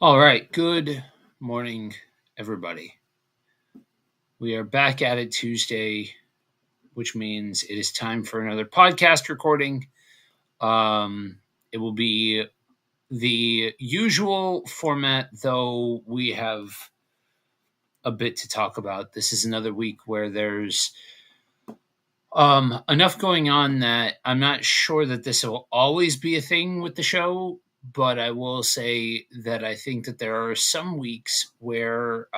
All right. Good morning, everybody. We are back at it Tuesday, which means it is time for another podcast recording. It will be the usual format, though we have a bit to talk about. This is another week where there's enough going on that I'm not sure that this will always be a thing with the show, but I will say that I think that there are some weeks where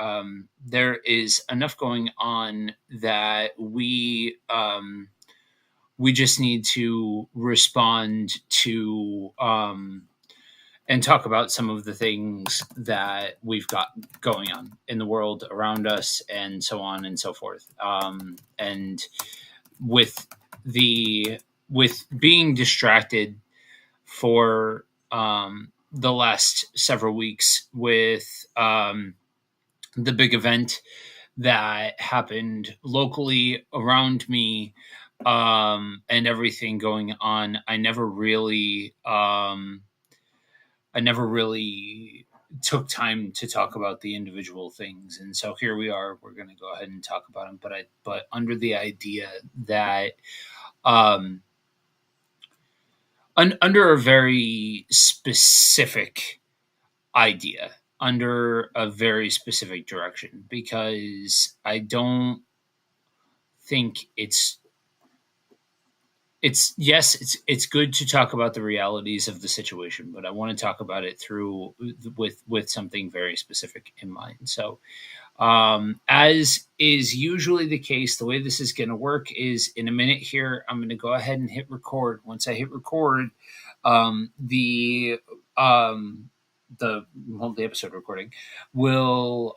there is enough going on that we just need to respond to and talk about some of the things that we've got going on in the world around us and so on and so forth. And with the with being distracted for the last several weeks with the big event that happened locally around me and everything going on, I never really took time to talk about the individual things, and so here we are. We're going to go ahead and talk about them, but under the idea that um, under a very specific idea, under a very specific direction, because I don't think it's good to talk about the realities of the situation, but I want to talk about it through with something very specific in mind. So as is usually the case, the way this is going to work is in a minute here, I'm going to go ahead and hit record. Once I hit record, um, the um, the episode recording will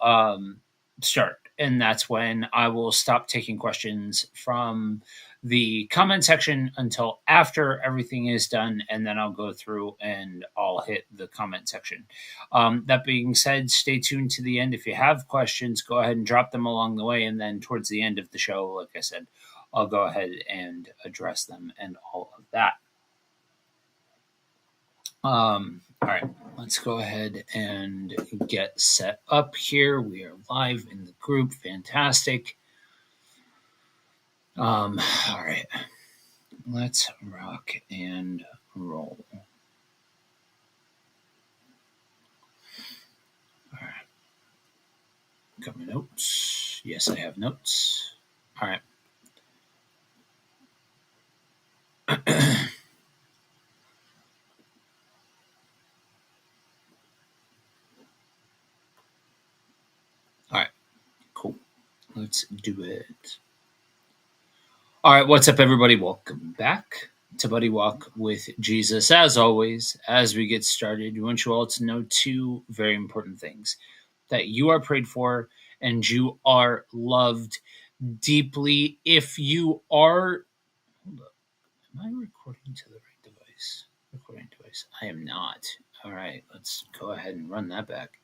start, and that's when I will stop taking questions from the comment section until after everything is done, and then I'll go through and I'll hit the comment section. That being said, stay tuned to the end. If you have questions, go ahead and drop them along the way. And then towards the end of the show, like I said, I'll go ahead and address them and all of that. All right, let's go ahead and get set up here. We are live in the group. Fantastic. All right, let's rock and roll. All right. Got my notes. Yes, I have notes. All right. All right. Cool. Let's do it. All right. What's up, everybody? Welcome back to Buddy Walk with Jesus. As always, as we get started, we want you all to know two very important things: that you are prayed for and you are loved deeply. If you are, hold up, am I recording to the right device? Recording device. I am not. All right, let's go ahead and run that back.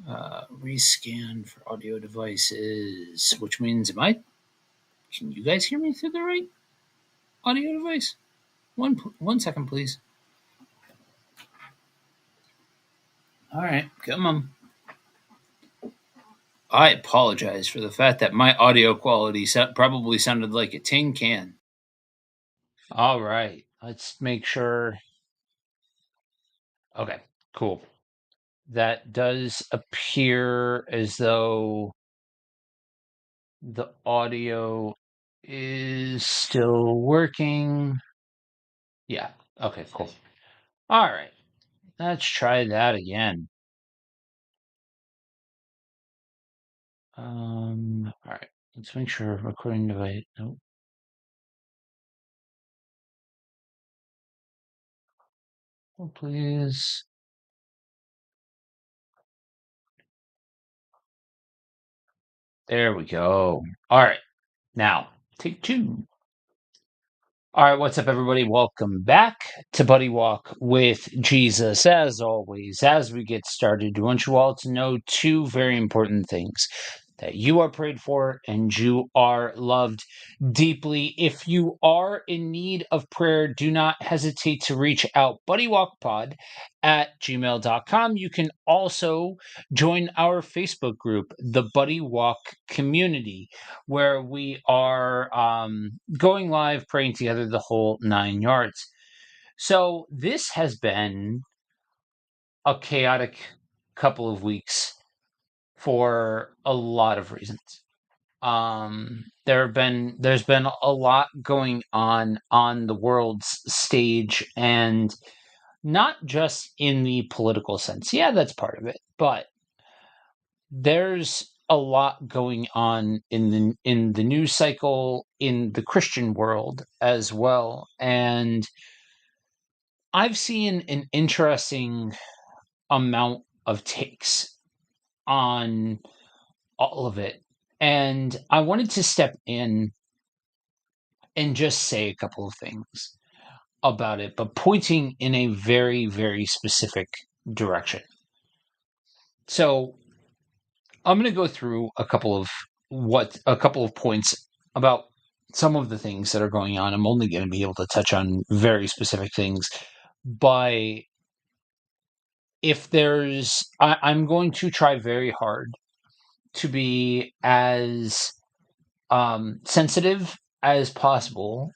Rescan for audio devices, which means can you guys hear me through the right audio device? One second, please. All right, come on. I apologize for the fact that my audio quality probably sounded like a tin can. All right, let's make sure. Okay, cool. That does appear as though the audio is still working. Yeah, okay, cool. All right, let's try that again. All right, let's make sure recording device. Nope. Oh, please. There we go. All right, now take two. All right, what's up, everybody? Welcome back to Buddy Walk with Jesus. As always, as we get started, I want you all to know two very important things: that you are prayed for and you are loved deeply. If you are in need of prayer, do not hesitate to reach out, buddywalkpod@gmail.com. You can also join our Facebook group, the Buddy Walk Community, where we are going live, praying together, the whole 9 yards. So this has been a chaotic couple of weeks for a lot of reasons. There's been a lot going on the world's stage, and not just in the political sense. Yeah, that's part of it, but there's a lot going on in the news cycle, in the Christian world as well. And I've seen an interesting amount of takes on all of it. And I wanted to step in and just say a couple of things about it, but pointing in a very, very specific direction. So I'm going to go through a couple of points about some of the things that are going on. I'm only going to be able to touch on very specific things, but I'm going to try very hard to be as sensitive as possible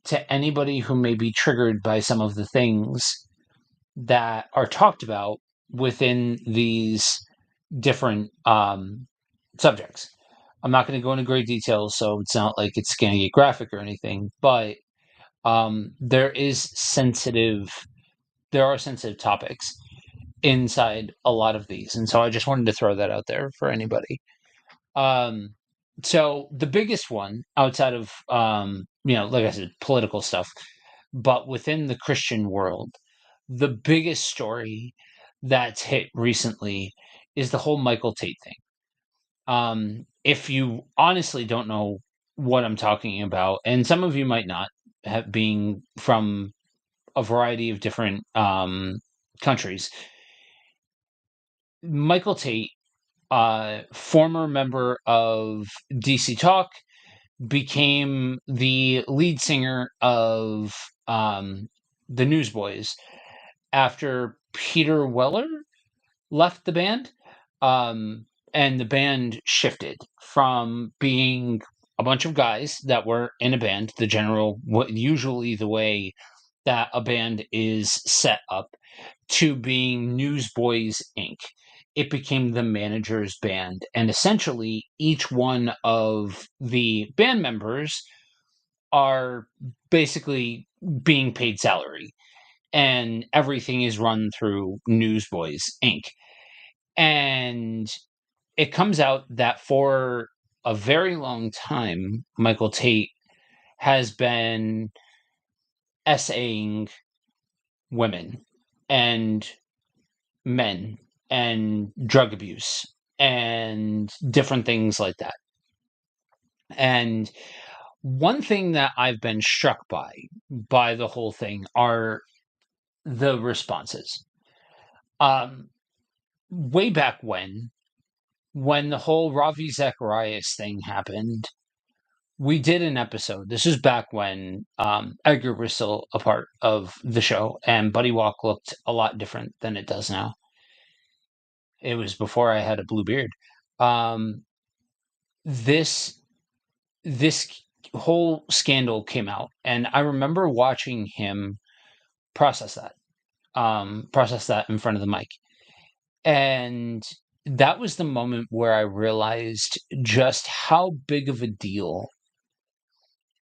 to anybody who may be triggered by some of the things that are talked about within these different subjects. I'm not going to go into great detail, so it's not like it's going to get graphic or anything, but there are sensitive topics inside a lot of these, and so I just wanted to throw that out there for anybody. So the biggest one outside of like I said, political stuff, but within the Christian world, the biggest story that's hit recently is the whole Michael Tate thing. If you honestly don't know what I'm talking about, and some of you might not, being from a variety of different countries, Michael Tate, former member of DC Talk, became the lead singer of the Newsboys after Peter Weller left the band. And the band shifted from being a bunch of guys that were in a band, usually the way that a band is set up, to being Newsboys Inc. It became the manager's band, and essentially each one of the band members are basically being paid salary, and everything is run through Newsboys Inc. And it comes out that for a very long time, Michael Tate has been essaying women and men and drug abuse and different things like that. And one thing that I've been struck by the whole thing are the responses. Way back when the whole Ravi Zacharias thing happened, we did an episode. This is back when Edgar was still a part of the show, and Buddy Walk looked a lot different than it does now. It was before I had a blue beard. This whole scandal came out, and I remember watching him process that in front of the mic. And that was the moment where I realized just how big of a deal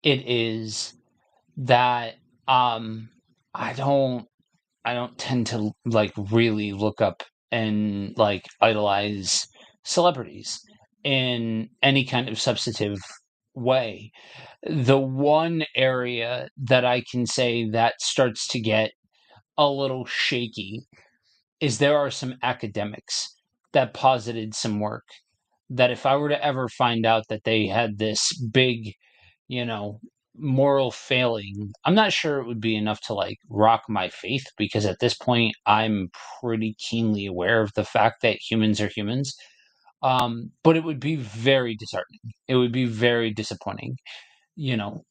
it is that I don't tend to like really look up and like idolize celebrities in any kind of substantive way. The one area that I can say that starts to get a little shaky is there are some academics that posited some work that if I were to ever find out that they had this big, moral failing, I'm not sure it would be enough to like rock my faith, because at this point I'm pretty keenly aware of the fact that humans are humans. But it would be very disheartening. It would be very disappointing, you know.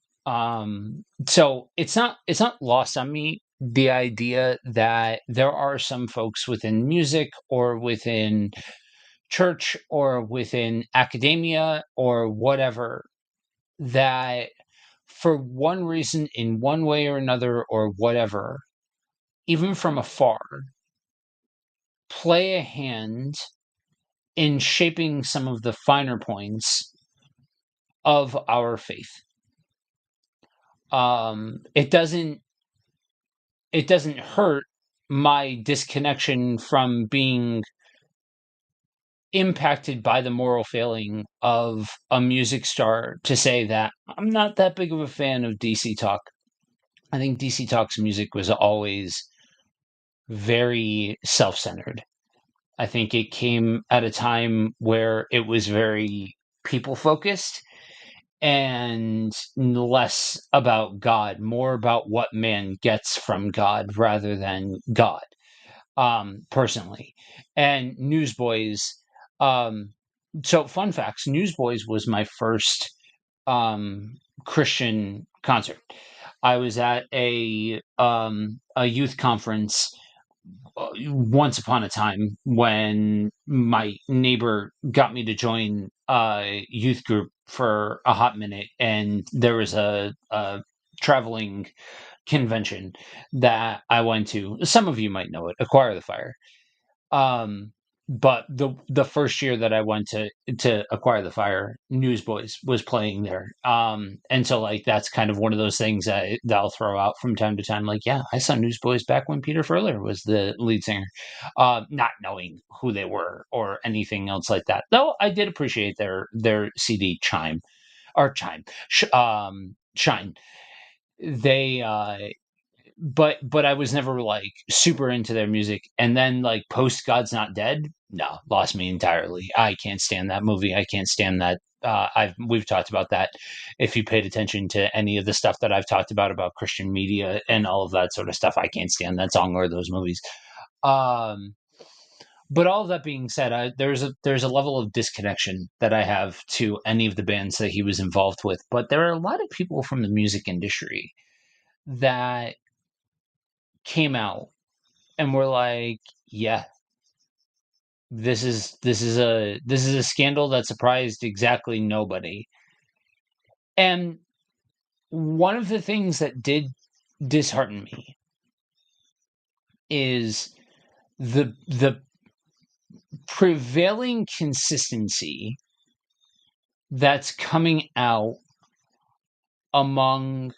So it's not lost on me, the idea that there are some folks within music or within church or within academia or whatever that for one reason, in one way or another or whatever, even from afar, play a hand in shaping some of the finer points of our faith. It doesn't hurt my disconnection from being impacted by the moral failing of a music star to say that I'm not that big of a fan of DC Talk. I think DC Talk's music was always very self-centered. I think it came at a time where it was very people focused and less about God, more about what man gets from God rather than God, personally. And Newsboys, um, so fun facts, Newsboys was my first Christian concert. I was at a youth conference once upon a time when my neighbor got me to join a youth group for a hot minute, and there was a traveling convention that I went to. Some of you might know it, Acquire the Fire. Um, but the first year that I went to Acquire the Fire, Newsboys was playing there. And so like that's kind of one of those things that I'll throw out from time to time. Like, yeah, I saw Newsboys back when Peter Furler was the lead singer, not knowing who they were or anything else like that. Though I did appreciate their CD Shine. They but I was never like super into their music. And then like post God's Not Dead, no, lost me entirely. I can't stand that movie. I can't stand that. We've talked about that. If you paid attention to any of the stuff that I've talked about Christian media and all of that sort of stuff, I can't stand that song or those movies. But all of that being said, there's a level of disconnection that I have to any of the bands that he was involved with. But there are a lot of people from the music industry that came out and were like, yeah, this is a scandal that surprised exactly nobody. And one of the things that did dishearten me is the prevailing consistency that's coming out among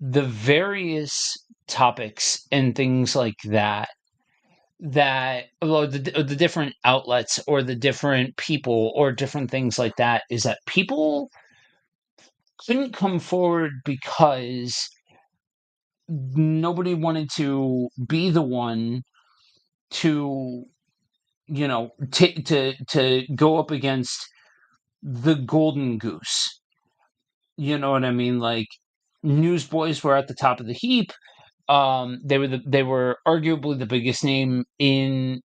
the various topics and things like that well, the different outlets or the different people or different things like that is that people couldn't come forward because nobody wanted to be the one to to go up against the golden goose. You know what I mean? Like Newsboys were at the top of the heap. They were arguably the biggest name in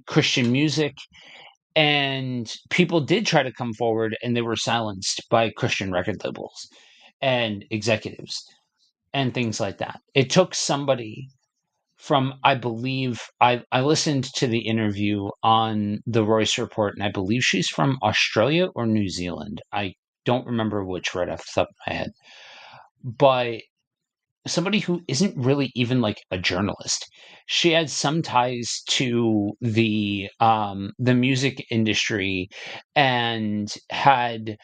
Christian music, and people did try to come forward, and they were silenced by Christian record labels and executives and things like that. It took somebody from, I believe, I listened to the interview on the Royce Report, and I believe she's from Australia or New Zealand. I don't remember which right off the top of my head, but somebody who isn't really even like a journalist. She had some ties to the music industry and had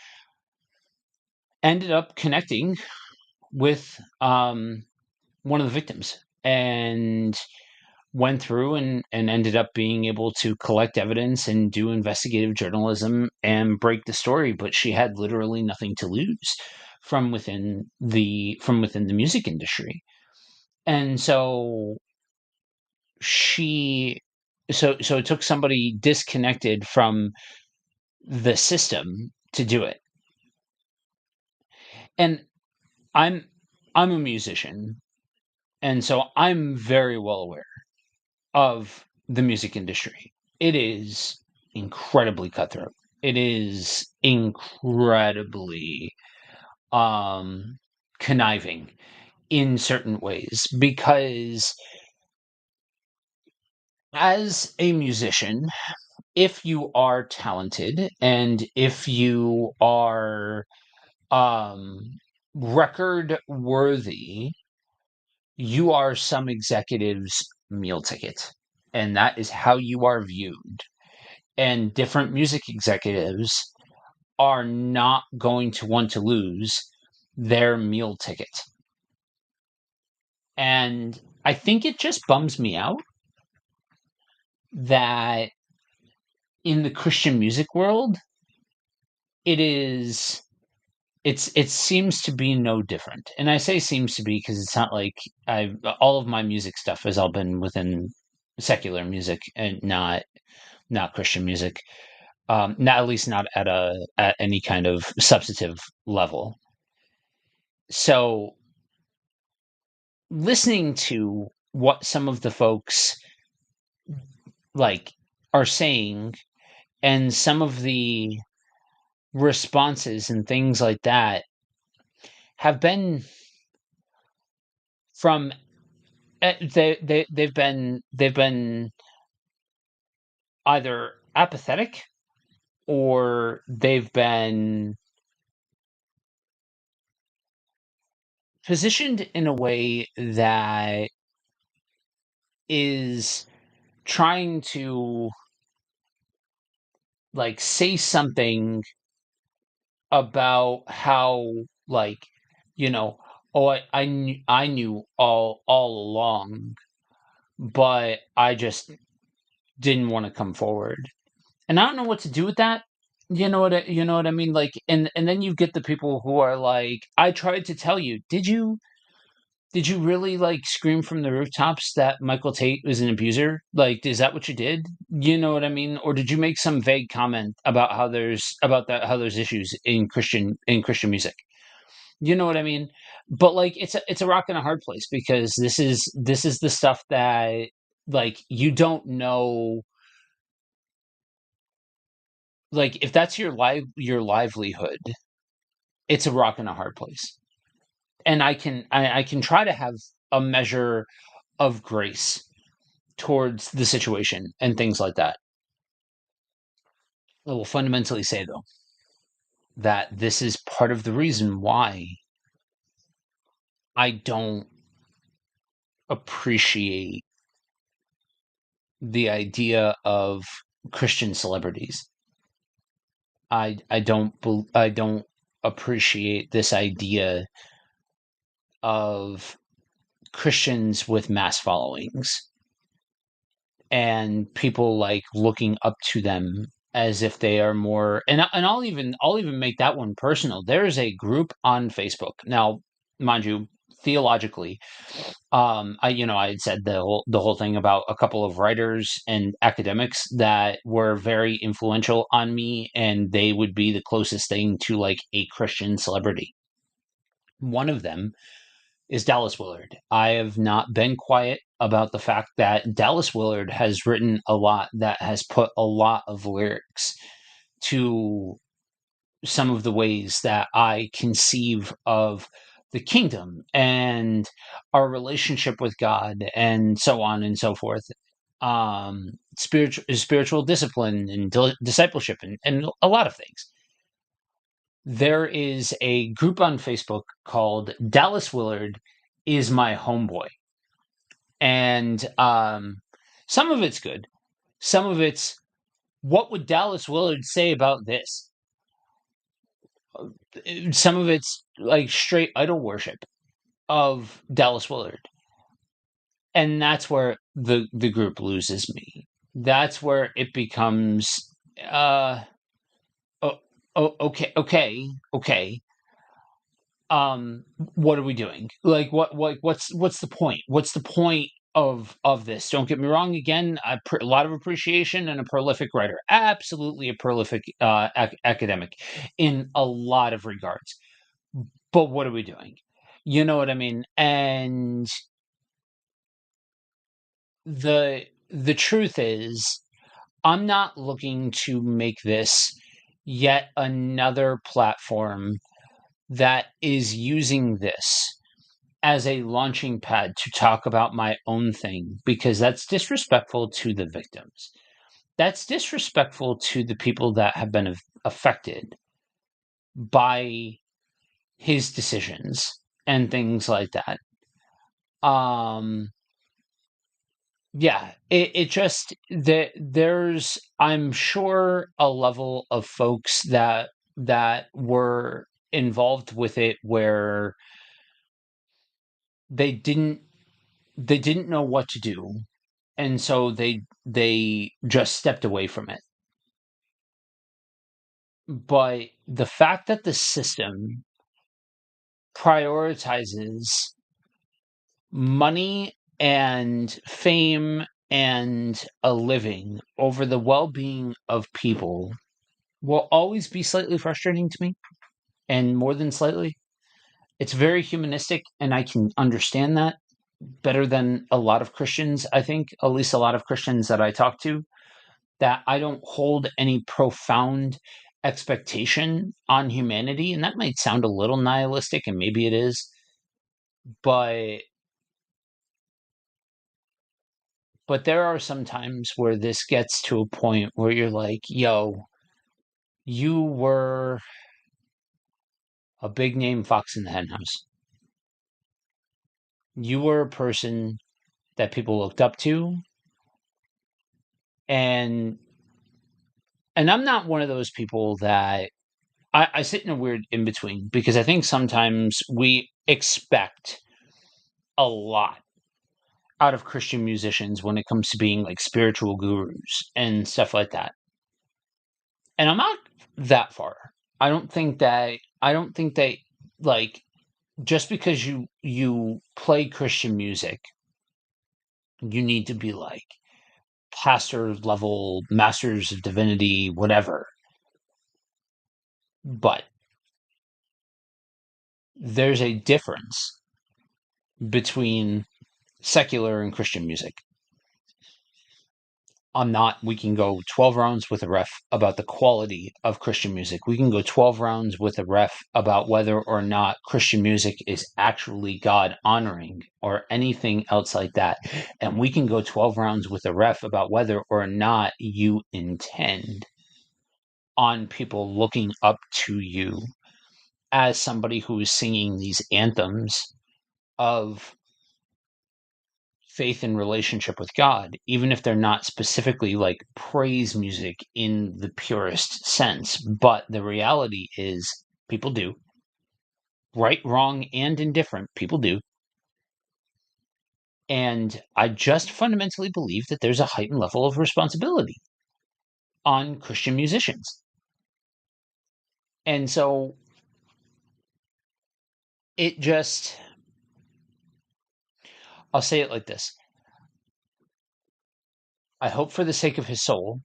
ended up connecting with one of the victims and went through and ended up being able to collect evidence and do investigative journalism and break the story, but she had literally nothing to lose from within the music industry. And so she so it took somebody disconnected from the system to do it. And I'm I'm a musician, and so I'm very well aware of the music industry. It is incredibly cutthroat. It is incredibly conniving in certain ways, because as a musician, if you are talented and if you are record worthy, you are some executive's meal ticket. And that is how you are viewed. And different music executives are not going to want to lose their meal ticket. And I think it just bums me out that in the Christian music world, it seems to be no different. And I say seems to be because it's not like I've all of my music stuff has all been within secular music and not Christian music. Not at least not at any kind of substantive level. So listening to what some of the folks like are saying and some of the responses and things like that have been from they've been either apathetic or they've been positioned in a way that is trying to like say something about how like you know oh I knew all along, but I just didn't want to come forward. And I don't know what to do with that. You know what I mean? Like, and then you get the people who are like, I tried to tell you. Did you really like scream from the rooftops that Michael Tate was an abuser? Like, is that what you did? You know what I mean? Or did you make some vague comment about how there's issues in Christian music? You know what I mean? But like, it's a rock and a hard place, because this is the stuff that like you don't know. Like, if that's your livelihood, it's a rock and a hard place. And I can try to have a measure of grace towards the situation and things like that. I will fundamentally say, though, that this is part of the reason why I don't appreciate the idea of Christian celebrities. I don't appreciate this idea of Christians with mass followings and people like looking up to them as if they are more. And I'll even make that one personal. There is a group on Facebook now, mind you, theologically. I had said the whole thing about a couple of writers and academics that were very influential on me, and they would be the closest thing to like a Christian celebrity. One of them is Dallas Willard. I have not been quiet about the fact that Dallas Willard has written a lot that has put a lot of lyrics to some of the ways that I conceive of the kingdom and our relationship with God and so on and so forth. Spiritual discipline and discipleship and a lot of things. There is a group on Facebook called Dallas Willard is my homeboy. And some of it's good. Some of it's, what would Dallas Willard say about this? Some of it's like straight idol worship of Dallas Willard. And that's where the group loses me. That's where it becomes oh, okay. What are we doing? Like, what's the point? What's the point of this? Don't get me wrong. Again, a lot of appreciation and a prolific writer, absolutely a prolific academic in a lot of regards. But what are we doing? You know what I mean? And the truth is, I'm not looking to make this yet another platform that is using this as a launching pad to talk about my own thing, because that's disrespectful to the victims. That's disrespectful to the people that have been affected by his decisions and things like that. Yeah, it just that there's, I'm sure, a level of folks that were involved with it where they didn't they didn't know what to do, and so they just stepped away from it. But the fact that the system prioritizes money and fame and a living over the well-being of people will always be slightly frustrating to me, and more than slightly, it's very humanistic, and I can understand that better than a lot of Christians. I think, at least a lot of Christians that I talk to, that I don't hold any profound expectation on humanity, and that might sound a little nihilistic, and maybe it is, but there are some times where this gets to a point where you're like, yo, you were a big name fox in the henhouse. You were a person that people looked up to, and I'm not one of those people that I sit in a weird in between, because I think sometimes we expect a lot out of Christian musicians when it comes to being like spiritual gurus and stuff like that. And I'm not that far. I don't think that like, just because you play Christian music, you need to be like pastor level, masters of divinity, whatever. But there's a difference between secular and Christian music. We can go 12 rounds with a ref about the quality of Christian music. We can go 12 rounds with a ref about whether or not Christian music is actually God honoring or anything else like that. And we can go 12 rounds with a ref about whether or not you intend on people looking up to you as somebody who is singing these anthems of faith and relationship with God, even if they're not specifically like praise music in the purest sense. But the reality is, people do. Right, wrong, and indifferent, people do. And I just fundamentally believe that there's a heightened level of responsibility on Christian musicians. And so it just, I'll say it like this. I hope, for the sake of his soul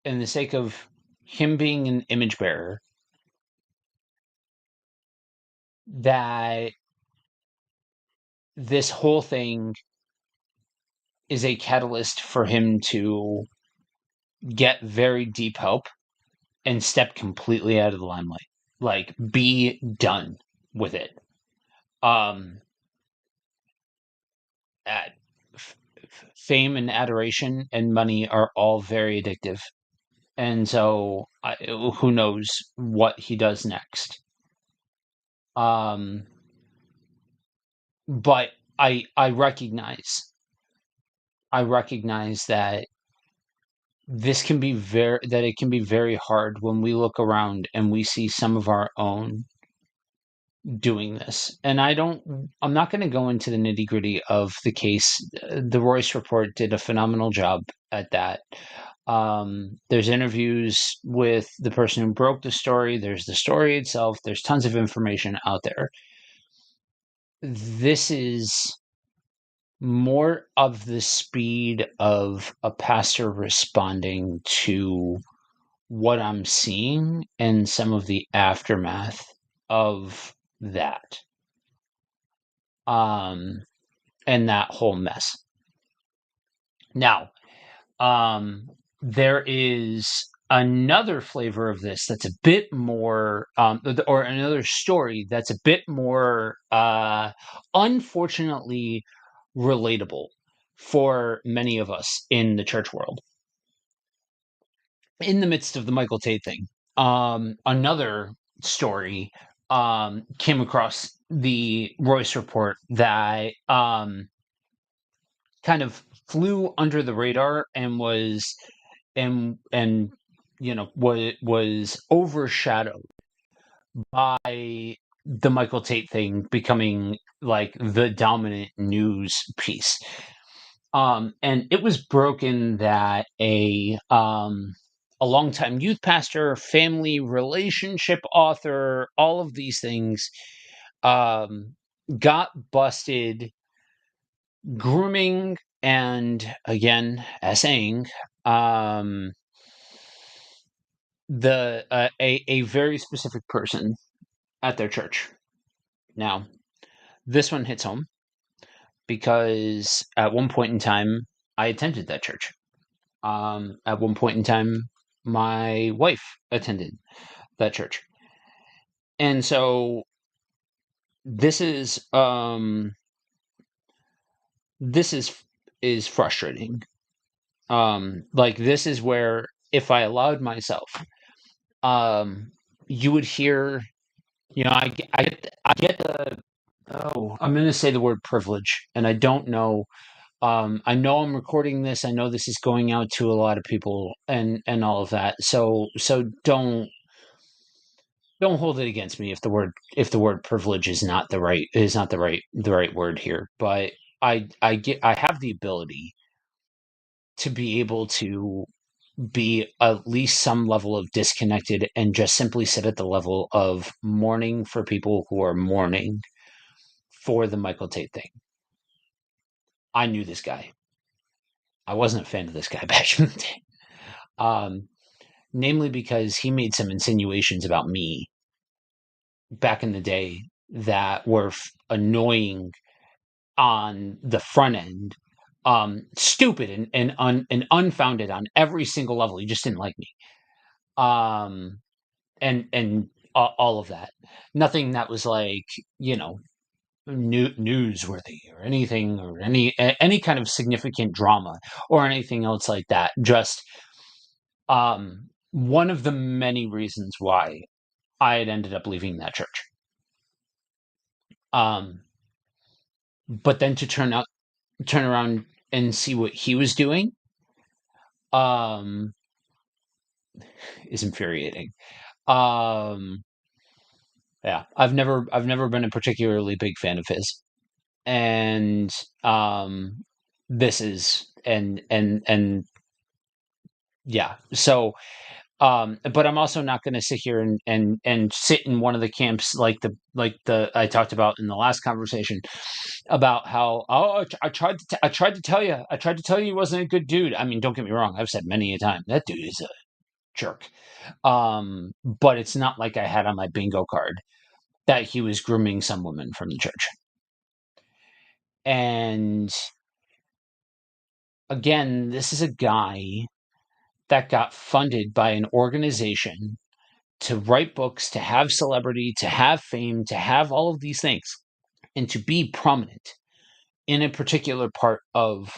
and the sake of him being an image bearer, that this whole thing is a catalyst for him to get very deep help and step completely out of the limelight. Like, be done with it. Fame and adoration and money are all very addictive. And so, who knows what he does next. But I recognize that this can be it can be very hard when we look around and we see some of our own doing this. And I'm not going to go into the nitty gritty of the case. The Royce Report did a phenomenal job at that. There's interviews with the person who broke the story. There's the story itself. There's tons of information out there. This is more of the speed of a pastor responding to what I'm seeing and some of the aftermath of that. And that whole mess. Now, there is another flavor of this that's a bit more, or another story that's a bit more, unfortunately, relatable for many of us in the church world. In the midst of the Michael Tate thing, another story came across the Royce report that kind of flew under the radar and was was overshadowed by the Michael Tate thing becoming like the dominant news piece. And it was broken that a longtime youth pastor, family relationship author, all of these things, got busted grooming and, again, essaying a very specific person at their church. Now, this one hits home because at one point in time, I attended that church. At one point in time, my wife attended that church. And so this is frustrating. Like, this is where if I allowed myself, you would hear, I get the, I'm going to say the word privilege, and I don't know. I know I'm recording this. I know this is going out to a lot of people and all of that. So don't hold it against me if the word privilege is not the right word here. But I have the ability to be able to be at least some level of disconnected and just simply sit at the level of mourning for people who are mourning for the Michael Tate thing. I knew this guy. I wasn't a fan of this guy back in the day. Namely because he made some insinuations about me back in the day that were annoying on the front end, stupid and unfounded on every single level. He just didn't like me. And all of that. Nothing that was like, newsworthy or anything, or any kind of significant drama or anything else like that. Just one of the many reasons why I had ended up leaving that church. But then to turn around and see what he was doing, is infuriating. Yeah, I've never been a particularly big fan of his, and this is and yeah. So, but I'm also not going to sit here and sit in one of the camps like the I talked about in the last conversation about how I tried to tell you he wasn't a good dude. I mean, don't get me wrong. I've said many a time that dude is a jerk. But it's not like I had on my bingo card that he was grooming some woman from the church. And again, this is a guy that got funded by an organization to write books, to have celebrity, to have fame, to have all of these things, and to be prominent in a particular part of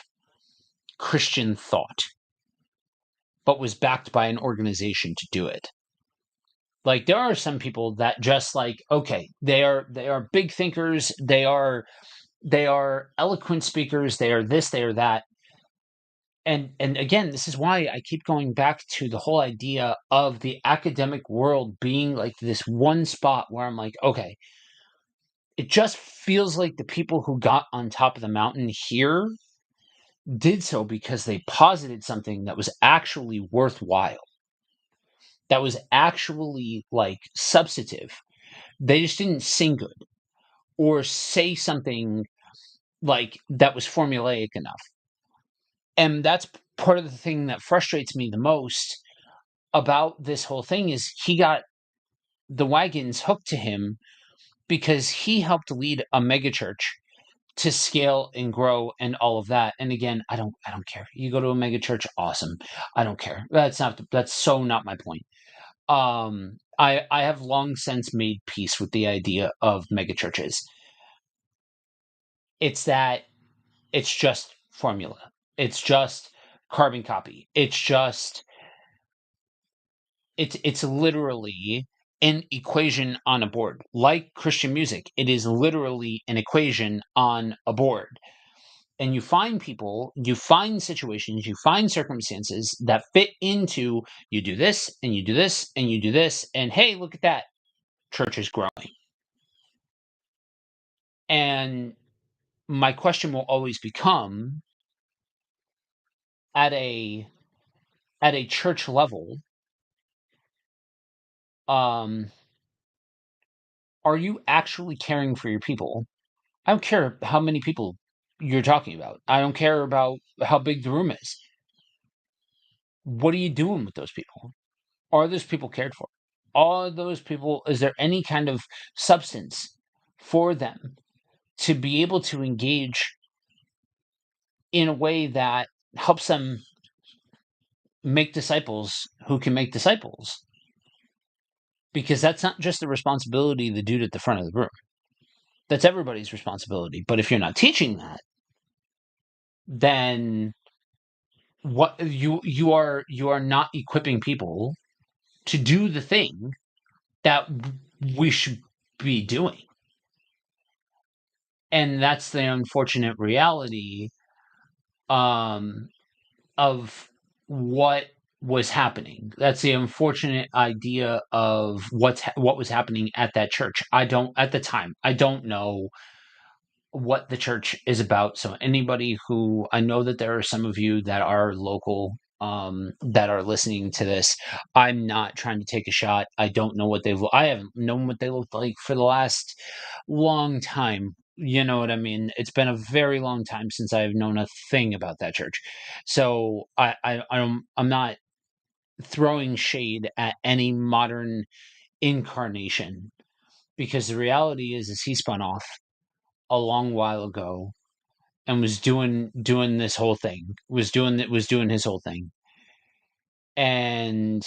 Christian thought, but was backed by an organization to do it. Like, there are some people that just like, okay, they are big thinkers, they are eloquent speakers, they are this, they are that. And again, this is why I keep going back to the whole idea of the academic world being like this one spot where I'm like, okay, it just feels like the people who got on top of the mountain here did so because they posited something that was actually worthwhile, that was actually like substantive. They just didn't sing good or say something like that was formulaic enough. And that's part of the thing that frustrates me the most about this whole thing is he got the wagons hooked to him because he helped lead a megachurch to scale and grow and all of that. And again, I don't care. You go to a mega church, awesome. I don't care. That's so not my point. I have long since made peace with the idea of mega churches. It's that it's just formula. It's just carbon copy. It's literally an equation on a board. Like Christian music, it is literally an equation on a board. And you find people, you find situations, you find circumstances that fit into you do this and you do this and you do this, and hey, look at that. Church is growing. And my question will always become at a church level, um, are you actually caring for your people? I don't care how many people you're talking about. I don't care about how big the room is. What are you doing with those people? Are those people cared for? Are those people, is there any kind of substance for them to be able to engage in a way that helps them make disciples who can make disciples? Because that's not just the responsibility of the dude at the front of the room. That's everybody's responsibility. But if you're not teaching that, then what you are not equipping people to do the thing that we should be doing. And that's the unfortunate reality of what was happening. That's the unfortunate idea of what was happening at that church. I don't know what the church is about. So anybody who, I know that there are some of you that are local, that are listening to this. I'm not trying to take a shot. I don't know what I haven't known what they looked like for the last long time. You know what I mean? It's been a very long time since I've known a thing about that church. So I'm not throwing shade at any modern incarnation, because the reality is he spun off a long while ago and was doing this whole thing, was doing his whole thing. And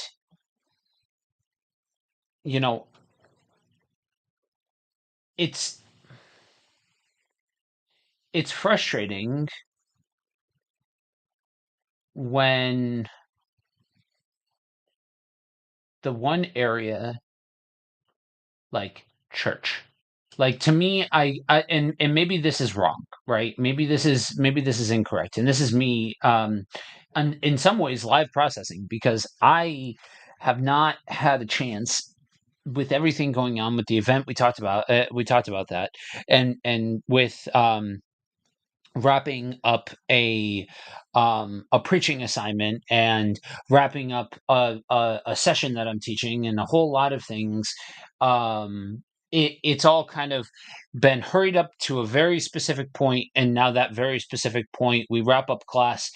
you know, it's frustrating when the one area, like church, like to me, and maybe this is wrong, right? Maybe this is incorrect, and this is me, and in some ways live processing, because I have not had a chance with everything going on with the event we talked about that, and with wrapping up a preaching assignment, and wrapping up a session that I'm teaching, and a whole lot of things. It's all kind of been hurried up to a very specific point, and now that very specific point, we wrap up class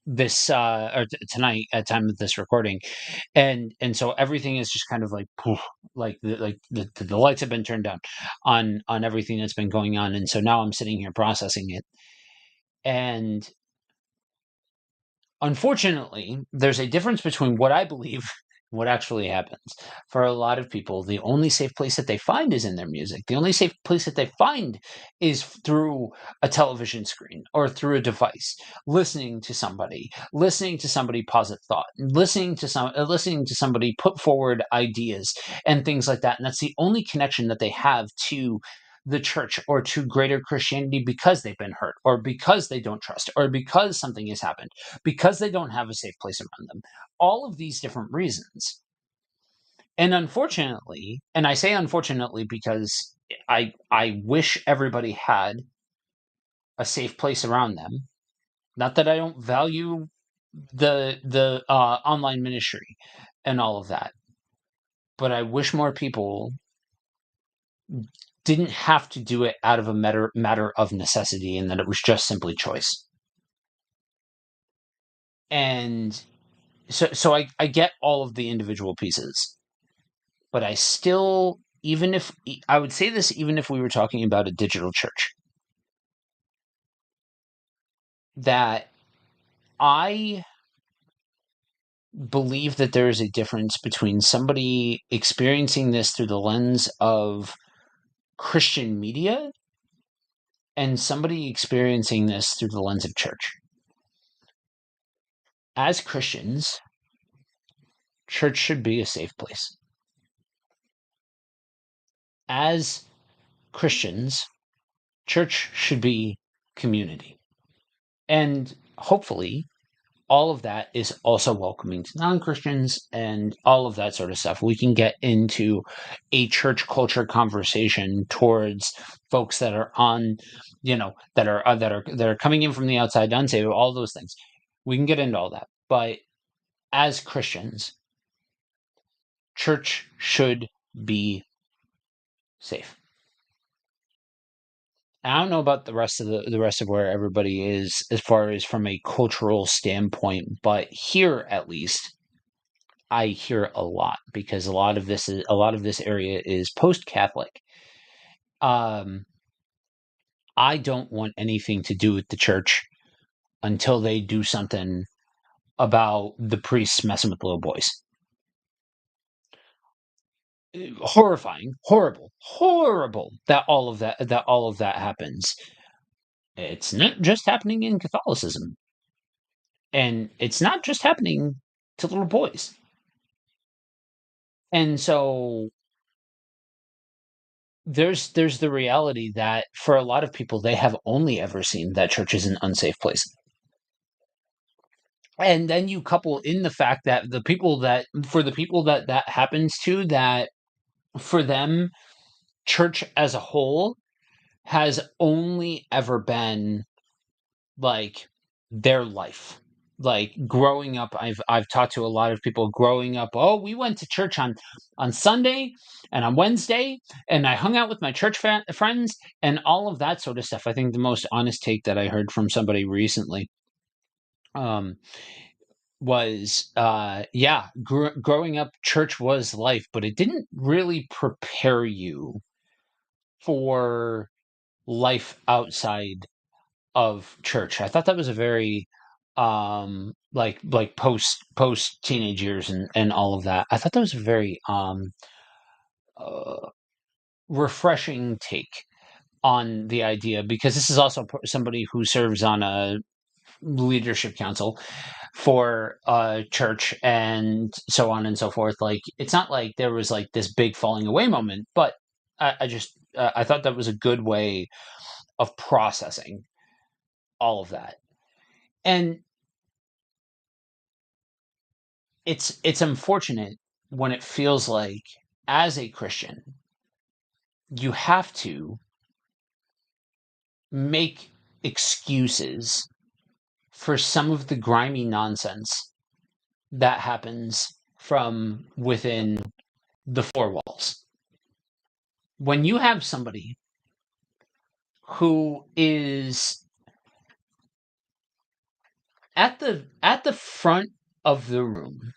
this tonight at time of this recording, and so everything is just kind of like poof, the lights have been turned down on everything that's been going on, and so now I'm sitting here processing it. And unfortunately, there's a difference between what I believe what actually happens. For a lot of people, the only safe place that they find is in their music. The only safe place that they find is through a television screen or through a device, listening to somebody posit thought, listening to somebody put forward ideas and things like that. And that's the only connection that they have to the church or to greater Christianity, because they've been hurt, or because they don't trust, or because something has happened, because they don't have a safe place around them. All of these different reasons. And unfortunately, and I say unfortunately because I wish everybody had a safe place around them. Not that I don't value the online ministry and all of that, but I wish more people didn't have to do it out of a matter of necessity, and that it was just simply choice. And so I get all of the individual pieces, but I still even if I would say this, even if we were talking about a digital church, that I believe that there is a difference between somebody experiencing this through the lens of Christian media and somebody experiencing this through the lens of church. As Christians, church should be a safe place. As Christians, church should be community. And hopefully, all of that is also welcoming to non-Christians and all of that sort of stuff. We can get into a church culture conversation towards folks that are on, that are coming in from the outside, unsaved, all those things. We can get into all that. But as Christians, church should be safe. I don't know about the rest of where everybody is as far as from a cultural standpoint, but here at least I hear a lot because a lot of this area is post-Catholic. I don't want anything to do with the church until they do something about the priests messing with little boys. Horrifying, horrible that all of that happens. It's not just happening in Catholicism. And it's not just happening to little boys. And so there's the reality that for a lot of people, they have only ever seen that church is an unsafe place. And then you couple in the fact that for the people that happens to, that for them, church as a whole has only ever been like their life. Like growing up, I've talked to a lot of people growing up. Oh, we went to church on Sunday and on Wednesday, and I hung out with my church friends and all of that sort of stuff. I think the most honest take that I heard from somebody recently was, growing up, church was life, but it didn't really prepare you for life outside of church. I thought that was a very like post teenage years and all of that. I thought that was a very refreshing take on the idea, because this is also somebody who serves on a leadership council for a church and so on and so forth. Like, it's not like there was like this big falling away moment, but I just I thought that was a good way of processing all of that. And it's unfortunate when it feels like, as a Christian, you have to make excuses for some of the grimy nonsense that happens from within the four walls. When you have somebody who is at the front of the room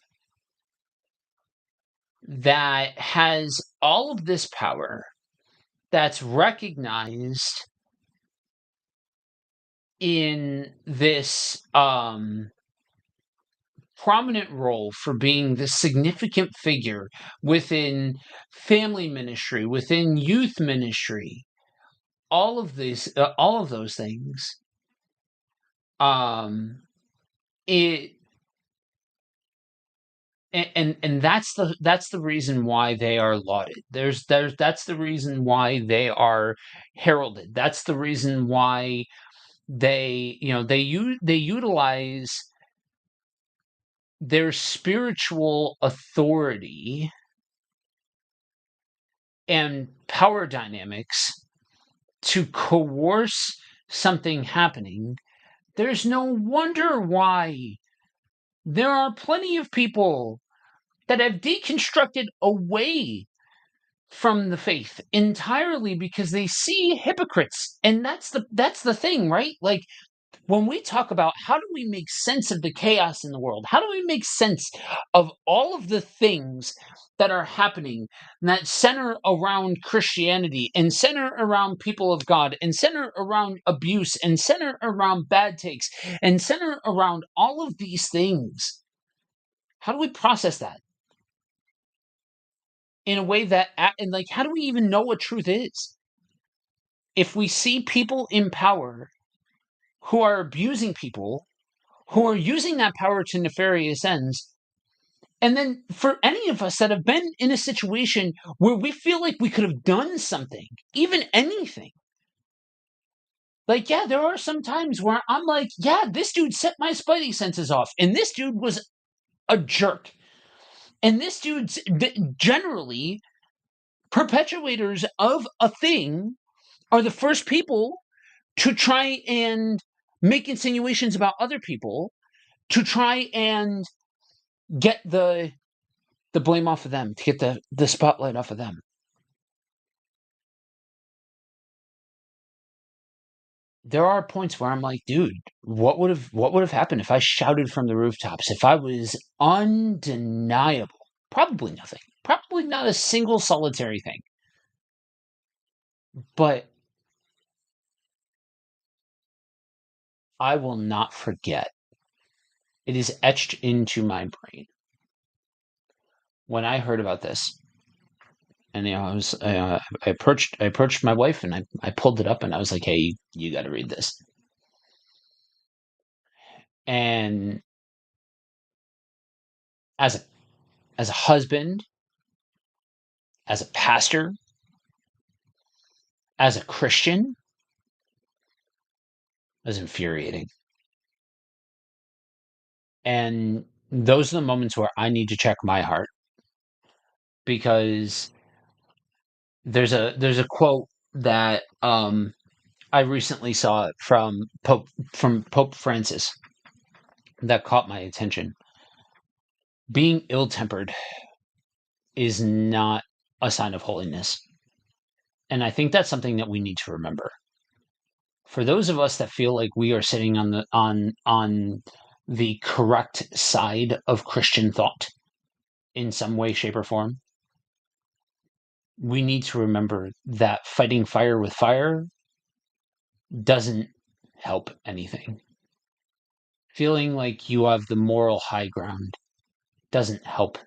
that has all of this power, that's recognized in this prominent role for being the significant figure within family ministry, within youth ministry, all of those things, it and that's the reason why they are lauded. That's the reason why they are heralded. That's the reason why they utilize their spiritual authority and power dynamics to coerce something happening. There's no wonder why there are plenty of people that have deconstructed away from the faith entirely because they see hypocrites. And that's the thing, right? Like, when we talk about how do we make sense of the chaos in the world, how do we make sense of all of the things that are happening that center around Christianity and center around people of God and center around abuse and center around bad takes and center around all of these things? How do we process that in a way that, and like, how do we even know what truth is? If we see people in power who are abusing people, who are using that power to nefarious ends. And then for any of us that have been in a situation where we feel like we could have done something, even anything. Like, yeah, there are some times where I'm like, yeah, this dude set my spidey senses off. And this dude was a jerk. And this dude's generally perpetuators of a thing are the first people to try and make insinuations about other people, to try and get the blame off of them, to get the spotlight off of them. There are points where I'm like, dude, what would have happened if I shouted from the rooftops? If I was undeniable? Probably nothing. Probably not a single solitary thing. But I will not forget. It is etched into my brain. When I heard about this, and I approached my wife and I pulled it up and I was like, hey, you got to read this. And as a husband, as a pastor, as a Christian, it was infuriating. And those are the moments where I need to check my heart, because there's a quote that I recently saw from Pope Francis that caught my attention. Being ill-tempered is not a sign of holiness. And I think that's something that we need to remember. For those of us that feel like we are sitting on the correct side of Christian thought in some way, shape, or form, we need to remember that fighting fire with fire doesn't help anything. Feeling like you have the moral high ground doesn't help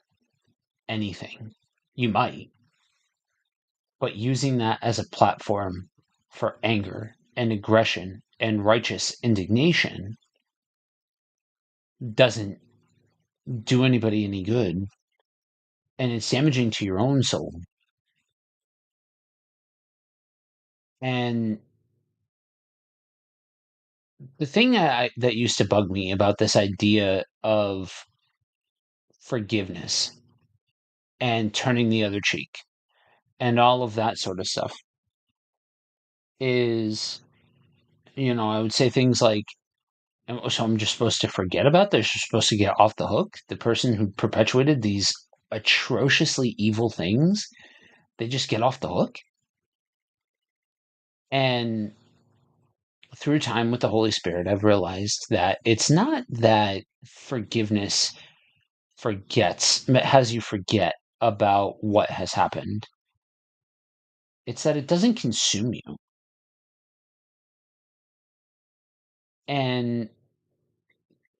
anything. You might, but using that as a platform for anger and aggression and righteous indignation doesn't do anybody any good, and it's damaging to your own soul. And the thing that used to bug me about this idea of forgiveness and turning the other cheek and all of that sort of stuff is, I would say things like, so I'm just supposed to forget about this? You're supposed to get off the hook? The person who perpetuated these atrociously evil things, they just get off the hook? And through time with the Holy Spirit, I've realized that it's not that forgiveness has you forget about what has happened. It's that it doesn't consume you. And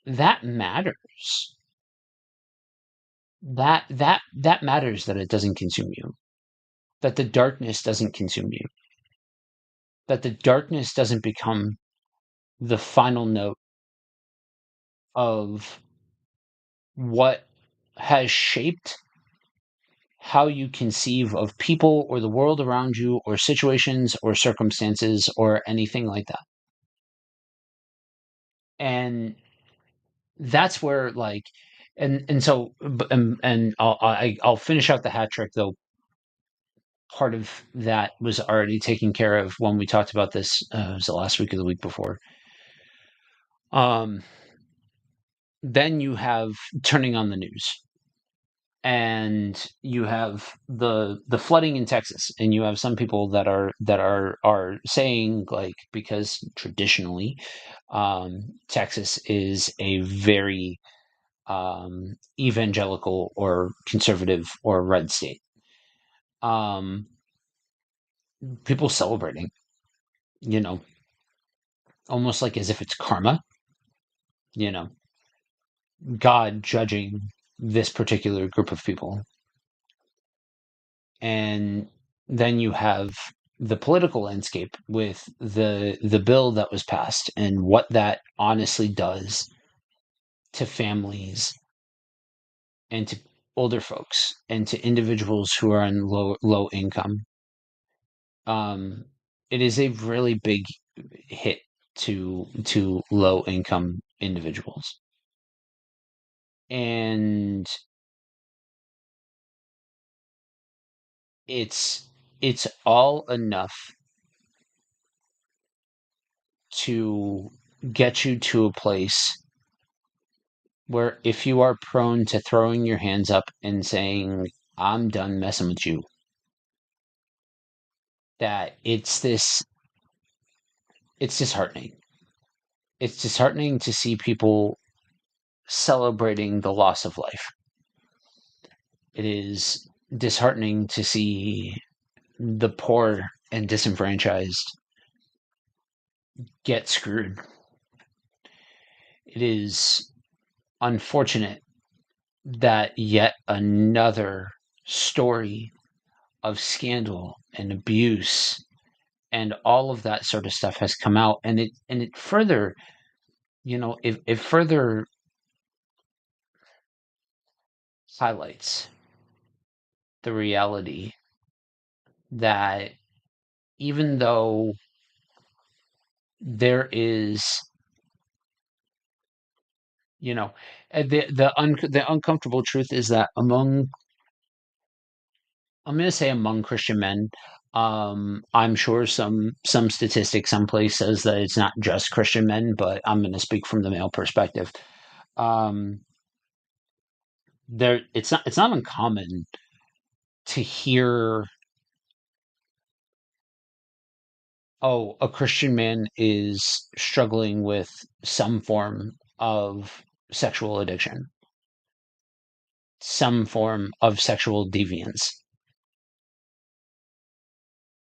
that matters. That matters, that it doesn't consume you. That the darkness doesn't consume you. That the darkness doesn't become the final note of what has shaped how you conceive of people or the world around you or situations or circumstances or anything like that. And that's where, like, and so and I'll finish out the hat trick, though part of that was already taken care of when we talked about this. Was it last week or the week before? Then you have turning on the news and you have the flooding in Texas, and you have some people that are saying, like, because traditionally, Texas is a very evangelical or conservative or red state. Um, People celebrating, you know, almost like as if it's karma, you know, God judging this particular group of people. And then you have the political landscape with the bill that was passed and what that honestly does to families and to older folks and to individuals who are on low income. um it is a really big hit to low income individuals, and it's all enough to get you to a place where if you are prone to throwing your hands up and saying, I'm done messing with you, that it's disheartening. It's disheartening to see people celebrating the loss of life. It is disheartening to see the poor and disenfranchised get screwed. It is unfortunate that yet another story of scandal and abuse and all of that sort of stuff has come out, and it further, it further highlights the reality that even though there is, you know, the uncomfortable truth is that among, I'm going to say among Christian men, I'm sure some statistic someplace says that it's not just Christian men, but I'm going to speak from the male perspective. Um, it's not uncommon to hear, oh, a Christian man is struggling with some form of sexual addiction, some form of sexual deviance.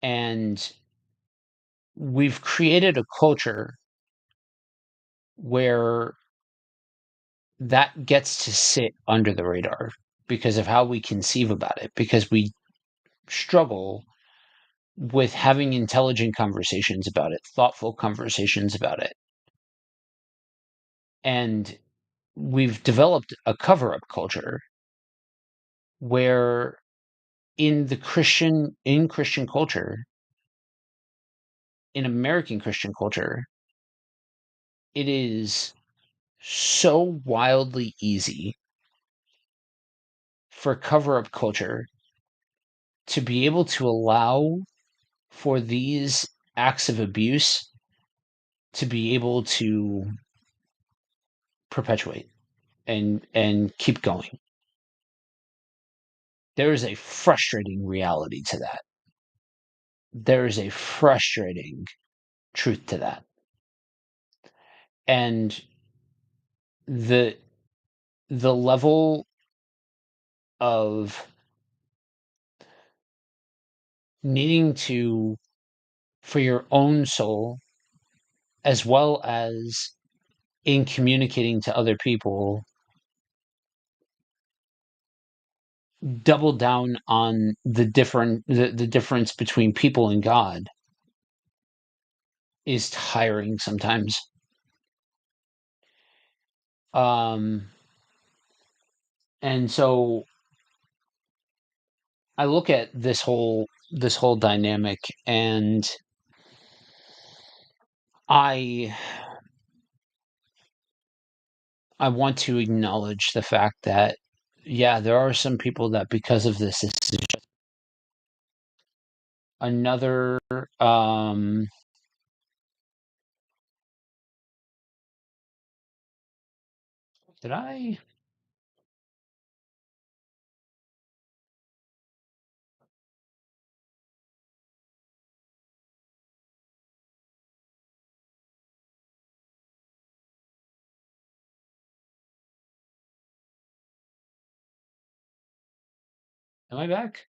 And we've created a culture where that gets to sit under the radar because of how we conceive about it, because we struggle with having intelligent conversations about it, thoughtful conversations about it. And we've developed a cover up culture where in Christian culture, in American Christian culture, it is so wildly easy for cover up culture to be able to allow for these acts of abuse to be able to perpetuate and keep going. There is a frustrating reality to that. There is a frustrating truth to that. And the the level of needing to, for your own soul, as well as in communicating to other people, double down on the difference between people and God is tiring sometimes. Um, and so I look at this whole dynamic, and I I want to acknowledge the fact that, yeah, there are some people that because of this is just another, um did I Am I back?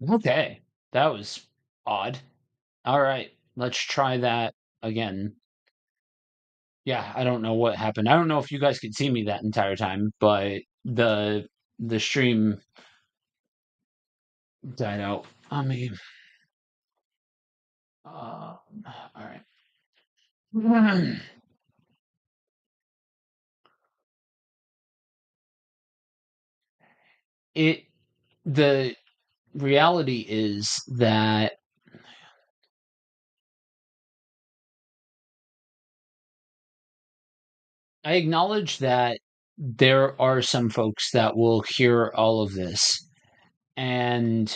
Okay. That was odd. All right. Let's try that again. Yeah, I don't know what happened. I don't know if you guys could see me that entire time, but the stream died out on me. All right. It the reality is that I acknowledge that there are some folks that will hear all of this and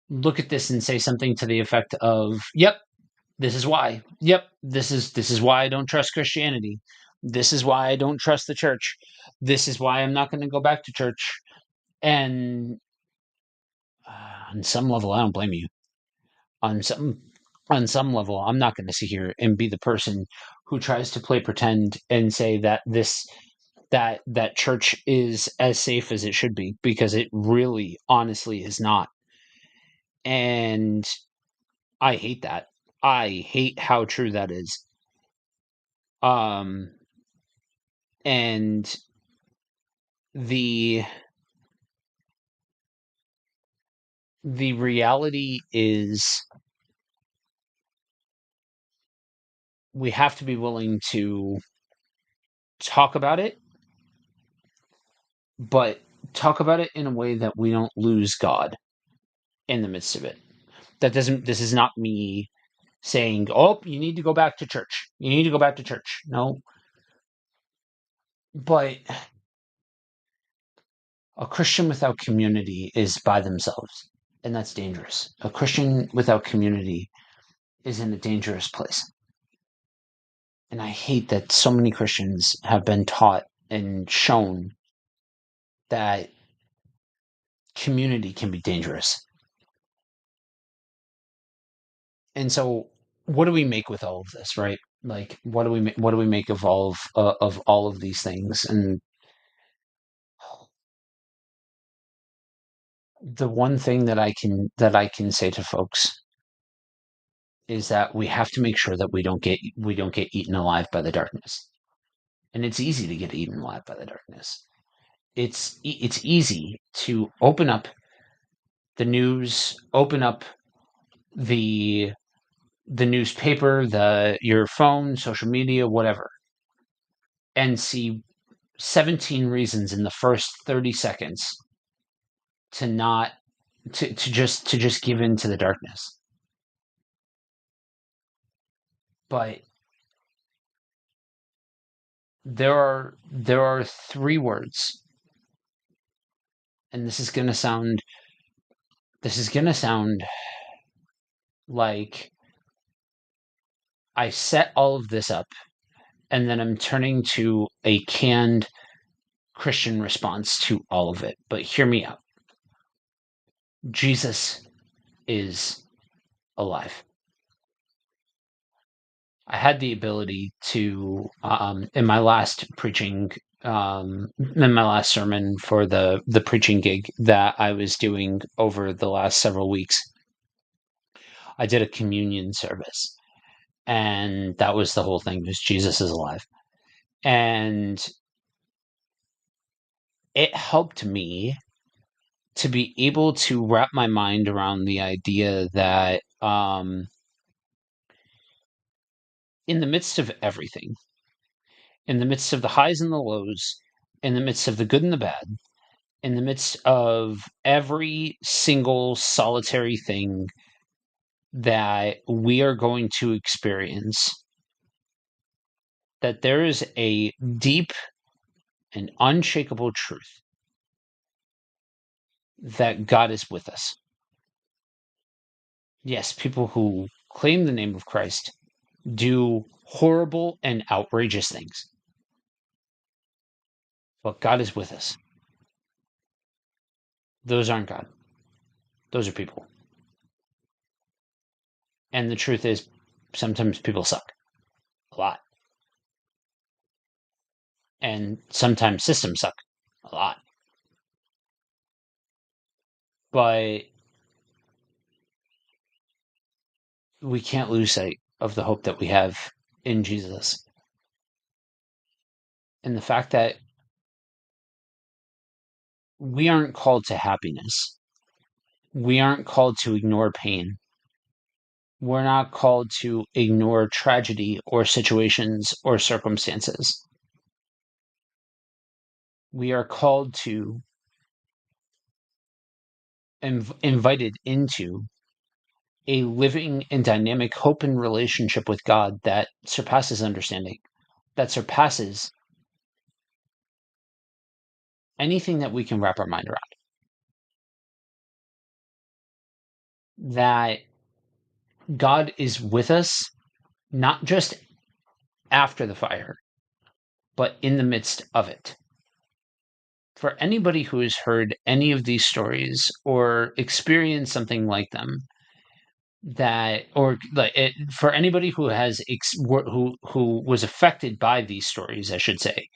look at this and say something to the effect of, "Yep, this is why. Yep, this is why I don't trust Christianity. This is why I don't trust the church. This is why I'm not going to go back to church." And on some level, I don't blame you. On some level, I'm not going to sit here and be the person who tries to play pretend and say that that church is as safe as it should be, because it really honestly is not. And I hate that. I hate how true that is. Um and the the reality is we have to be willing to talk about it, but talk about it in a way that we don't lose God in the midst of it. That doesn't This is not me saying, "Oh, you need to go back to church. You need to go back to church." No, but a Christian without community is by themselves, and that's dangerous. A Christian without community is in a dangerous place. And I hate that so many Christians have been taught and shown that community can be dangerous. And so, what do we make with all of this, right? Like, what do we make of all of these things? And the one thing that I can say to folks is that we have to make sure that we don't get eaten alive by the darkness. And it's easy to get eaten alive by the darkness. It's easy to open up the news, open up the the newspaper, the your phone, social media, whatever, and see 17 reasons in the first 30 seconds to not to just give in to the darkness. But there are three words, and this is going to sound like I set all of this up and then I'm turning to a canned Christian response to all of it. But hear me out. Jesus is alive. I had the ability to, in my last preaching, in my last sermon for the preaching gig that I was doing over the last several weeks, I did a communion service, and that was the whole thing. Was Jesus is alive, and it helped me to be able to wrap my mind around the idea that, in the midst of everything, in the midst of the highs and the lows, in the midst of the good and the bad, in the midst of every single solitary thing that we are going to experience, that there is a deep and unshakable truth that God is with us. Yes, people who claim the name of Christ do horrible and outrageous things, but God is with us. those aren't God. Those are people. And the truth is, sometimes people suck. A lot. And sometimes systems suck. A lot. But we can't lose sight of the hope that we have in Jesus. And the fact that we aren't called to happiness. We aren't called to ignore pain. We're not called to ignore tragedy or situations or circumstances. We are called to, invited into a living and dynamic hope and relationship with God that surpasses understanding, that surpasses anything that we can wrap our mind around. That God is with us, not just after the fire, but in the midst of it. For anybody who has heard any of these stories or experienced something like them, for anybody who has who was affected by these stories, I should say,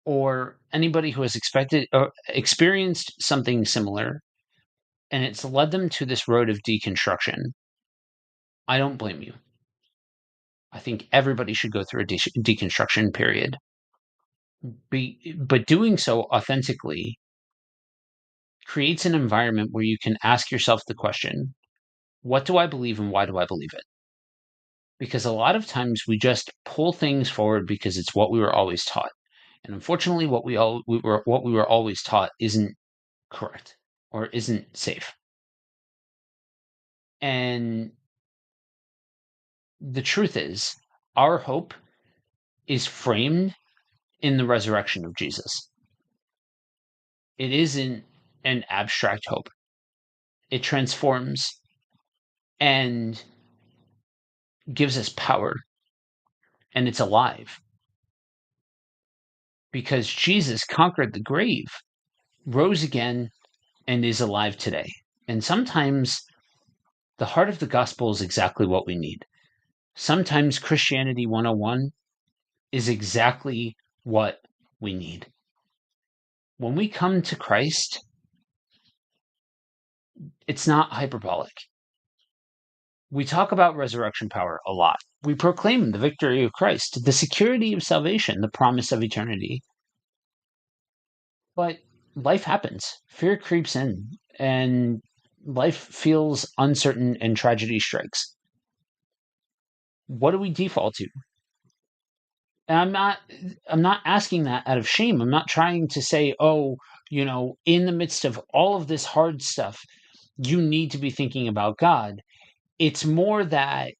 or anybody who has expected or experienced something similar, and it's led them to this road of deconstruction, I don't blame you. I think everybody should go through a deconstruction period. But doing so authentically creates an environment where you can ask yourself the question, what do I believe and why do I believe it? Because a lot of times we just pull things forward because it's what we were always taught. And unfortunately, what we were always taught isn't correct or isn't safe. And the truth is, our hope is framed in the resurrection of Jesus. It isn't an abstract hope. It transforms and gives us power, and it's alive. Because Jesus conquered the grave, rose again, and is alive today. And sometimes the heart of the gospel is exactly what we need. Sometimes Christianity 101 is exactly what we need. When we come to Christ, it's not hyperbolic. We talk about resurrection power a lot. We proclaim the victory of Christ, the security of salvation, the promise of eternity. But life happens. Fear creeps in, and life feels uncertain, and tragedy strikes. What do we default to? And I'm not asking that out of shame. I'm not trying to say, oh, in the midst of all of this hard stuff, you need to be thinking about God. It's more that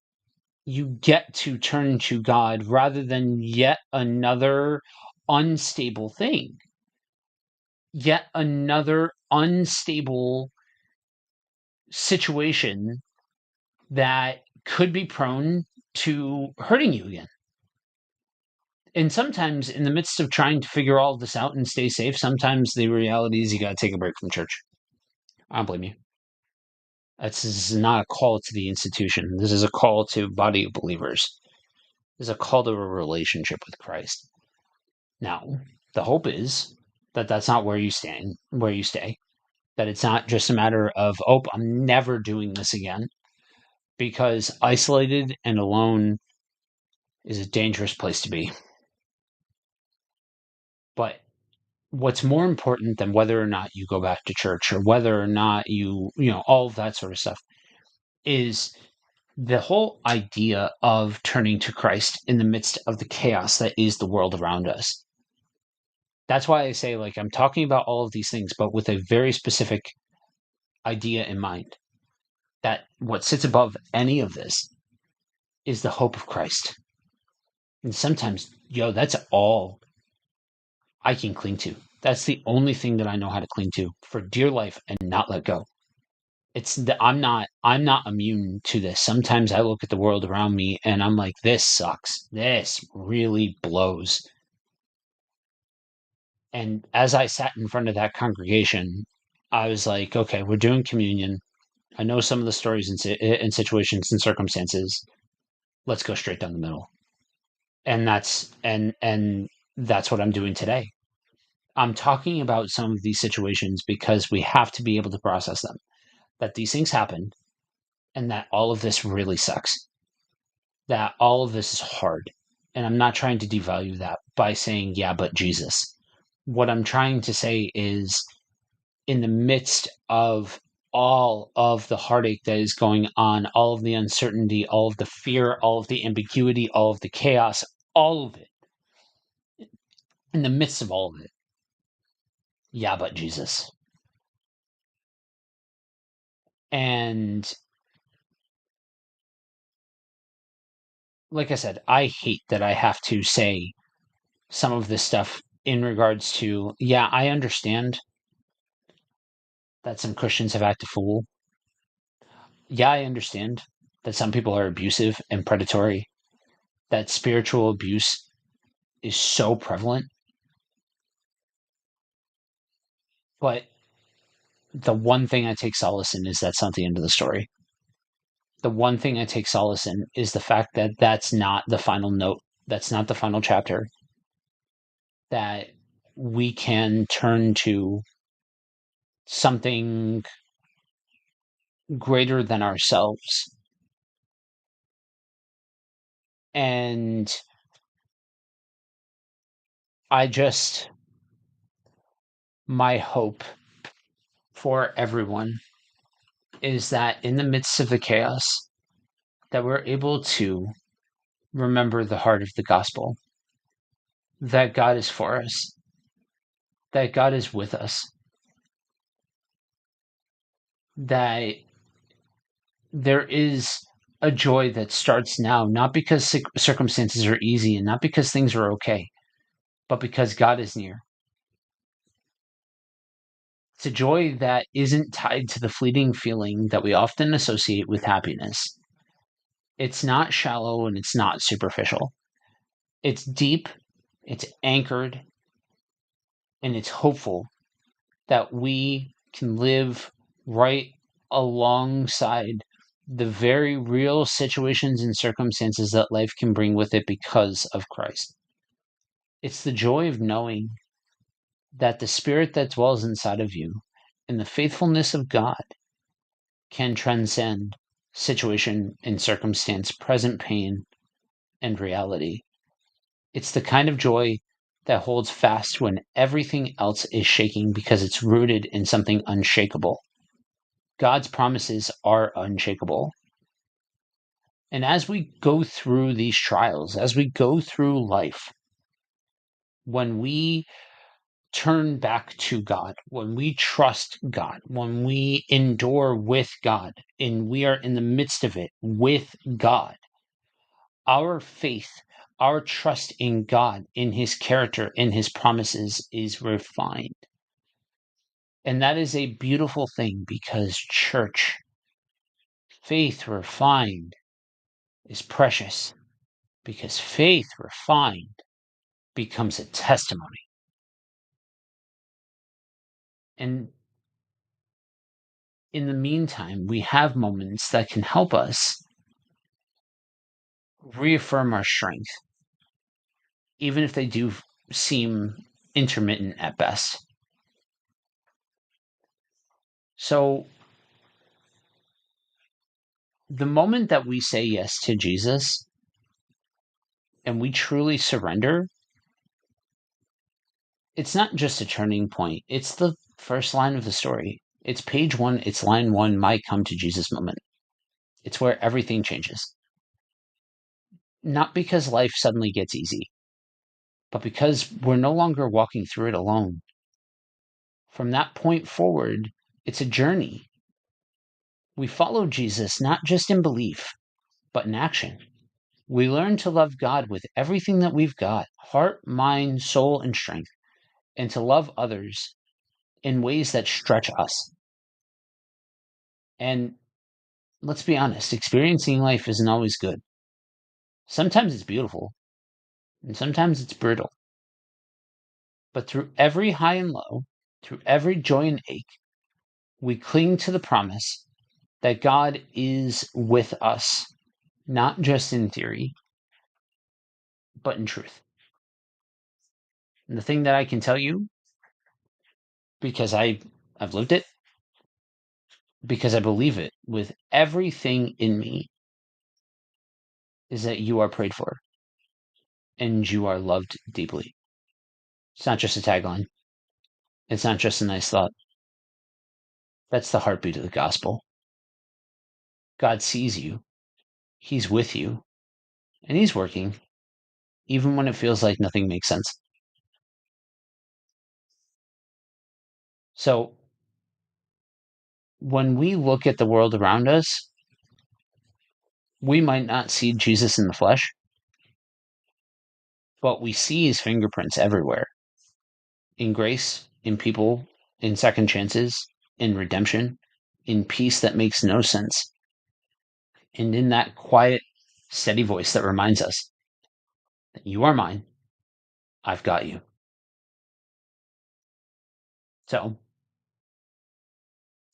you get to turn to God rather than yet another unstable thing, yet another unstable situation that could be prone to hurting you again. And sometimes in the midst of trying to figure all this out and stay safe, sometimes the reality is you got to take a break from church. I don't blame you. This is not a call to the institution. This is a call to body of believers. This is a call to a relationship with Christ. Now, the hope is that that's not where you stand, where you stay. That it's not just a matter of, oh, I'm never doing this again. Because isolated and alone is a dangerous place to be. But what's more important than whether or not you go back to church or whether or not all of that sort of stuff is the whole idea of turning to Christ in the midst of the chaos that is the world around us. That's why I say, I'm talking about all of these things, but with a very specific idea in mind. That what sits above any of this is the hope of Christ. And sometimes, that's all I can cling to. That's the only thing that I know how to cling to for dear life and not let go. I'm not immune to this. Sometimes I look at the world around me and I'm like, this sucks. This really blows. And as I sat in front of that congregation, I was like, okay, we're doing communion. I know some of the stories and situations and circumstances. Let's go straight down the middle. And that's what I'm doing today. I'm talking about some of these situations because we have to be able to process them. That these things happened and that all of this really sucks. That all of this is hard. And I'm not trying to devalue that by saying, yeah, but Jesus. What I'm trying to say is, in the midst of all of the heartache that is going on, all of the uncertainty, all of the fear, all of the ambiguity, all of the chaos, all of it, in the midst of all of it, yeah, but Jesus. And like I said, I hate that I have to say some of this stuff in regards to, yeah, I understand that some Christians have acted fool. Yeah, I understand that some people are abusive and predatory, that spiritual abuse is so prevalent. But the one thing I take solace in is that's not the end of the story. The one thing I take solace in is the fact that that's not the final note. That's not the final chapter. That we can turn to something greater than ourselves. And my hope for everyone is that in the midst of the chaos, that we're able to remember the heart of the gospel, that God is for us, that God is with us, that there is a joy that starts now, not because circumstances are easy and not because things are okay, but because God is near. It's a joy that isn't tied to the fleeting feeling that we often associate with happiness. It's not shallow and it's not superficial. It's deep, it's anchored, and it's hopeful that we can live right alongside the very real situations and circumstances that life can bring with it because of Christ. It's the joy of knowing that the Spirit that dwells inside of you and the faithfulness of God can transcend situation and circumstance, present pain, and reality. It's the kind of joy that holds fast when everything else is shaking because it's rooted in something unshakable. God's promises are unshakable. And as we go through these trials, as we go through life, when we turn back to God, when we trust God, when we endure with God, and we are in the midst of it with God, our faith, our trust in God, in His character, in His promises is refined. And that is a beautiful thing because, church, faith refined is precious because faith refined becomes a testimony. And in the meantime, we have moments that can help us reaffirm our strength, even if they do seem intermittent at best. So, the moment that we say yes to Jesus and we truly surrender, it's not just a turning point, it's the first line of the story. It's page one, it's line one, my come to Jesus moment. It's where everything changes. Not because life suddenly gets easy, but because we're no longer walking through it alone. From that point forward, it's a journey. We follow Jesus not just in belief, but in action. We learn to love God with everything that we've got, heart, mind, soul, and strength, and to love others in ways that stretch us. And let's be honest, experiencing life isn't always good. Sometimes it's beautiful, and sometimes it's brutal. But through every high and low, through every joy and ache, we cling to the promise that God is with us, not just in theory, but in truth. And the thing that I can tell you, because I've lived it, because I believe it with everything in me, is that you are prayed for and you are loved deeply. It's not just a tagline. It's not just a nice thought. That's the heartbeat of the gospel. God sees you. He's with you. And he's working, even when it feels like nothing makes sense. So, when we look at the world around us, we might not see Jesus in the flesh, but we see his fingerprints everywhere, in grace, in people, in second chances, in redemption, in peace that makes no sense, and in that quiet, steady voice that reminds us that you are mine, I've got you. So,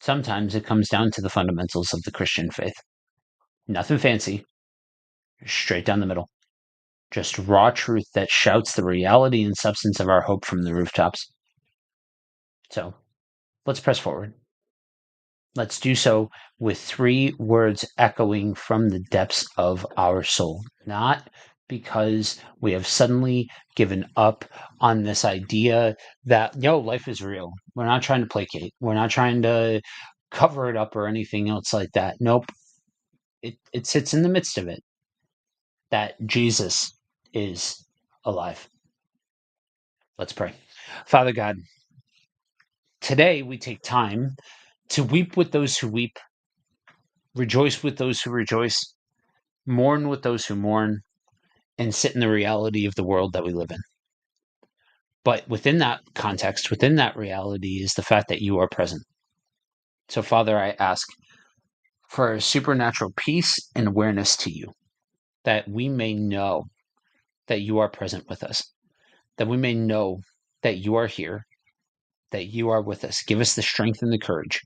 sometimes it comes down to the fundamentals of the Christian faith. Nothing fancy, straight down the middle. Just raw truth that shouts the reality and substance of our hope from the rooftops. So, let's press forward. Let's do so with 3 words echoing from the depths of our soul. Not because we have suddenly given up on this idea that, life is real. We're not trying to placate. We're not trying to cover it up or anything else like that. Nope. It sits in the midst of it that Jesus is alive. Let's pray. Father God, today we take time to weep with those who weep, rejoice with those who rejoice, mourn with those who mourn, and sit in the reality of the world that we live in. But within that context, within that reality, is the fact that you are present. So, Father, I ask for a supernatural peace and awareness to you, that we may know that you are present with us, that we may know that you are here, that you are with us. Give us the strength and the courage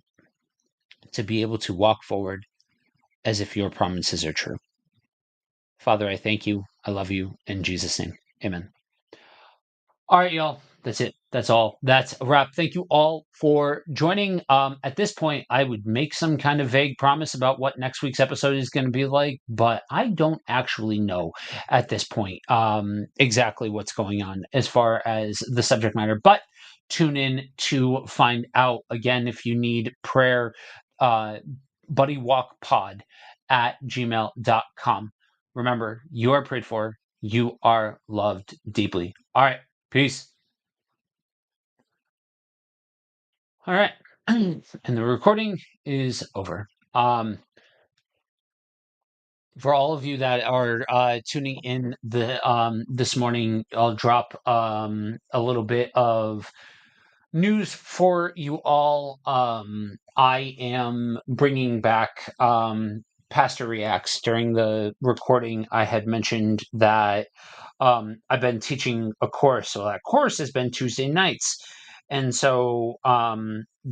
to be able to walk forward as if your promises are true. Father, I thank you. I love you. In Jesus' name, amen. All right, y'all. That's it. That's all. That's a wrap. Thank you all for joining. At this point, I would make some kind of vague promise about what next week's episode is going to be like, but I don't actually know at this point exactly what's going on as far as the subject matter. But tune in to find out. Again, if you need prayer, buddywalkpod@gmail.com. Remember, you are prayed for. You are loved deeply. All right. Peace. All right. And the recording is over. For all of you that are tuning in this morning, I'll drop a little bit of news for you all. I am bringing back Pastor Reacts. During the recording, I had mentioned that I've been teaching a course. So that course has been Tuesday nights. And so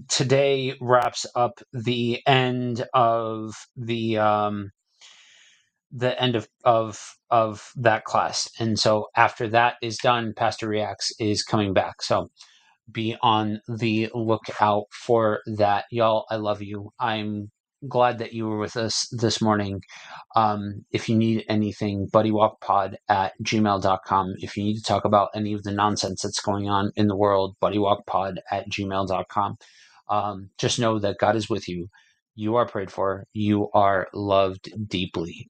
today wraps up the end of the end of that class. And so after that is done, Pastor Reacts is coming back. So be on the lookout for that. Y'all, I love you. I'm glad that you were with us this morning. If you need anything, buddywalkpod@gmail.com. If you need to talk about any of the nonsense that's going on in the world, buddywalkpod@gmail.com. Just know that God is with you. You are prayed for. You are loved deeply.